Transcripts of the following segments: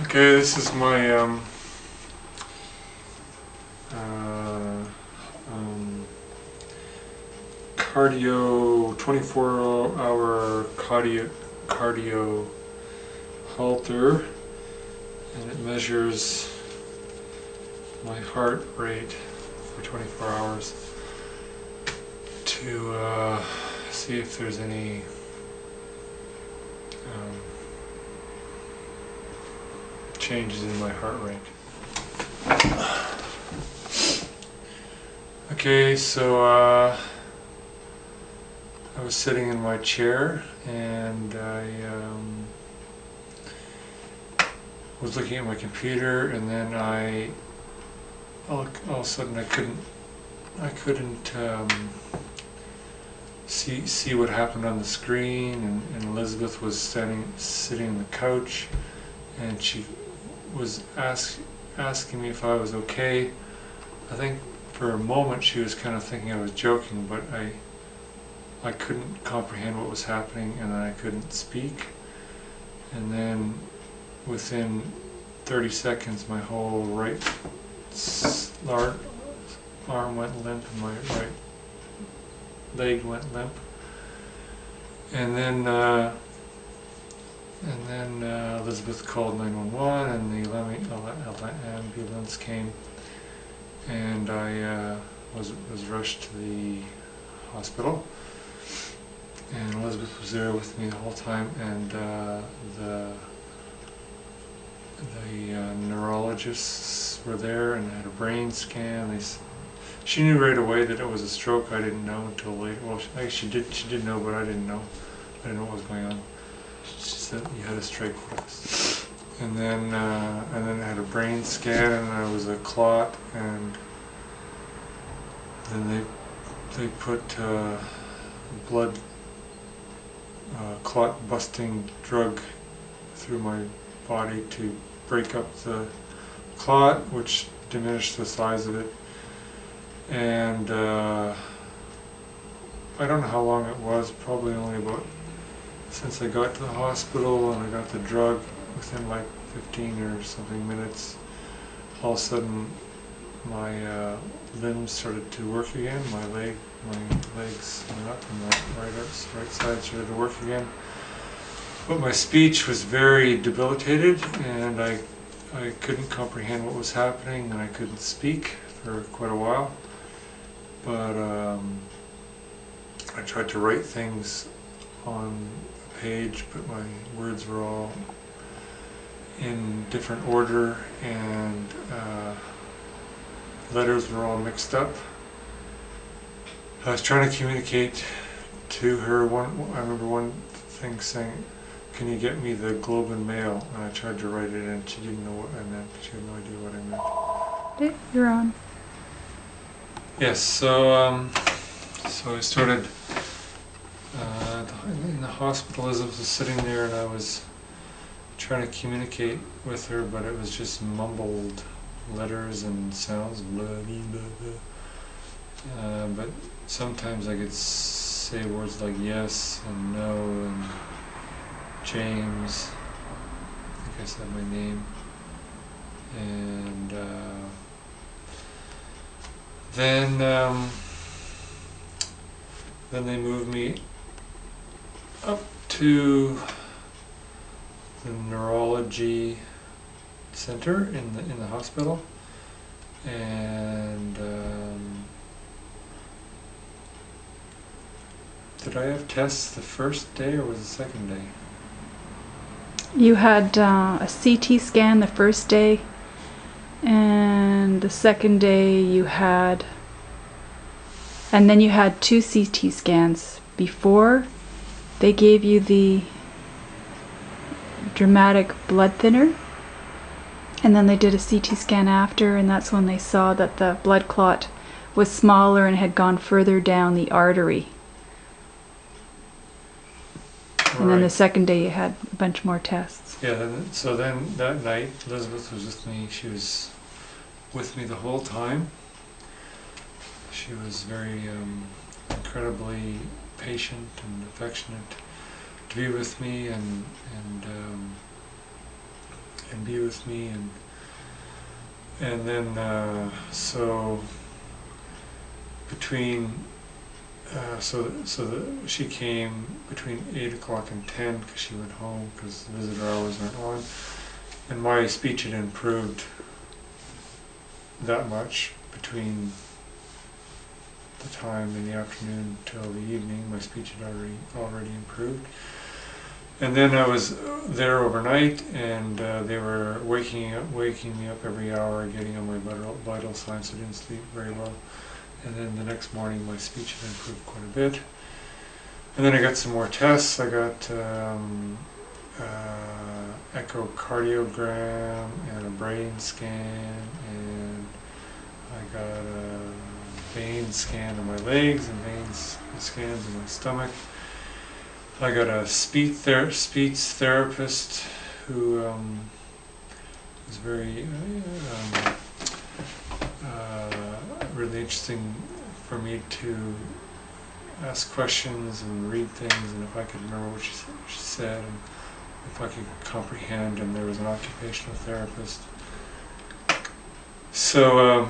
Okay, this is my cardio 24-hour cardio halter, and it measures my heart rate for 24 hours to see if there's any changes in my heart rate. Okay, so I was sitting in my chair and I was looking at my computer, and then all of a sudden I couldn't see what happened on the screen, and Elizabeth was sitting on the couch, and she was asking me if I was okay. I think for a moment she was kind of thinking I was joking, but I couldn't comprehend what was happening, and I couldn't speak. And then within 30 seconds my whole right arm went limp and my right leg went limp. And then Elizabeth called 911, and the ambulance came, and I was rushed to the hospital. And Elizabeth was there with me the whole time, and the neurologists were there, and had a brain scan. She knew right away that it was a stroke. I didn't know until later. Well, she did know, but I didn't know. I didn't know what was going on. She said, "You had a strike for us." And then I had a brain scan, and there was a clot, and then they put blood clot busting drug through my body to break up the clot, which diminished the size of it. And I don't know how long it was, probably only about, since I got to the hospital and I got the drug, within like 15 or something minutes, all of a sudden my limbs started to work again. My legs went up, and my right side started to work again. But my speech was very debilitated, and I couldn't comprehend what was happening, and I couldn't speak for quite a while. But I tried to write things on a page, but my words were all in different order, and letters were all mixed up. I was trying to communicate to her. I remember one thing saying, "Can you get me the Globe and Mail?" And I tried to write it, and she didn't know what I meant. She had no idea what I meant. Okay, you're on. Yes, so I started in the hospital. Elizabeth was sitting there, and I was trying to communicate with her, but it was just mumbled letters and sounds, blah, blah, blah. But sometimes I could say words like yes and no and James. I think I said my name. And then they moved me up to the neurology center in the hospital, and did I have tests the first day, or was it the second day? You had a CT scan the first day, and the second day you had, and then you had 2 CT scans before they gave you the dramatic blood thinner, and then they did a CT scan after, and that's when they saw that the blood clot was smaller and had gone further down the artery. And then the second day you had a bunch more tests. Yeah, so then that night Elizabeth was with me. She was with me the whole time. She was very incredibly patient and affectionate to be with me, and and be with me, and then so between she came between 8 o'clock and 10 because she went home because the visitor hours aren't on, and my speech had improved that much between the time in the afternoon till the evening. My speech had already improved. And then I was there overnight, and they were waking me up every hour, getting on my vital signs. I didn't sleep very well. And then the next morning, my speech had improved quite a bit. And then I got some more tests. I got echocardiogram and a brain scan, and I got a vein scan of my legs and veins scans of my stomach. I got a speech therapist who was very really interesting for me to ask questions and read things, and if I could remember what she said, and if I could comprehend. And there was an occupational therapist. So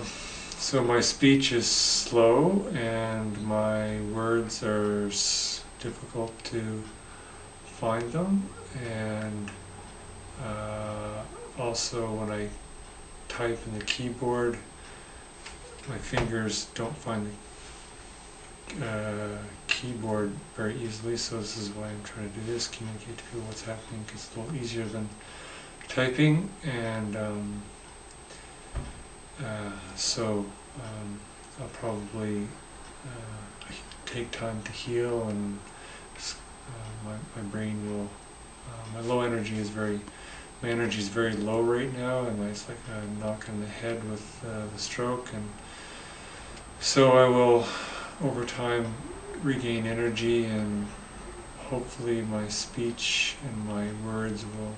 my speech is slow, and my words are difficult to find them, and also when I type in the keyboard, my fingers don't find the keyboard very easily, so this is why I'm trying to do this, communicate to people what's happening, because it's a little easier than typing. And I'll probably take time to heal, and my brain will, my energy is very low right now, and it's like a knock on the head with the stroke, and so I will over time regain energy, and hopefully my speech and my words will,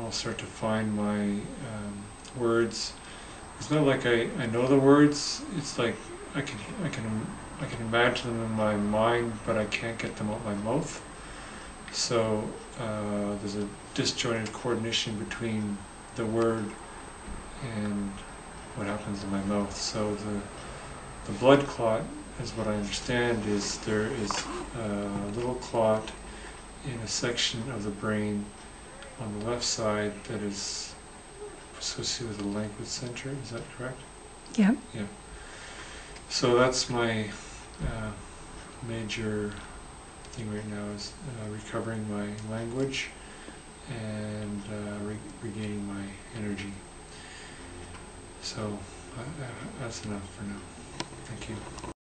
I'll start to find my words. It's not like I know the words, it's like I can imagine them in my mind, but I can't get them out my mouth. So there's a disjointed coordination between the word and what happens in my mouth. So the blood clot, is what I understand, is there is a little clot in a section of the brain on the left side that is associated with the language center. Is that correct? Yeah. Yeah. So that's my major thing right now, is recovering my language and regaining my energy. So that's enough for now. Thank you.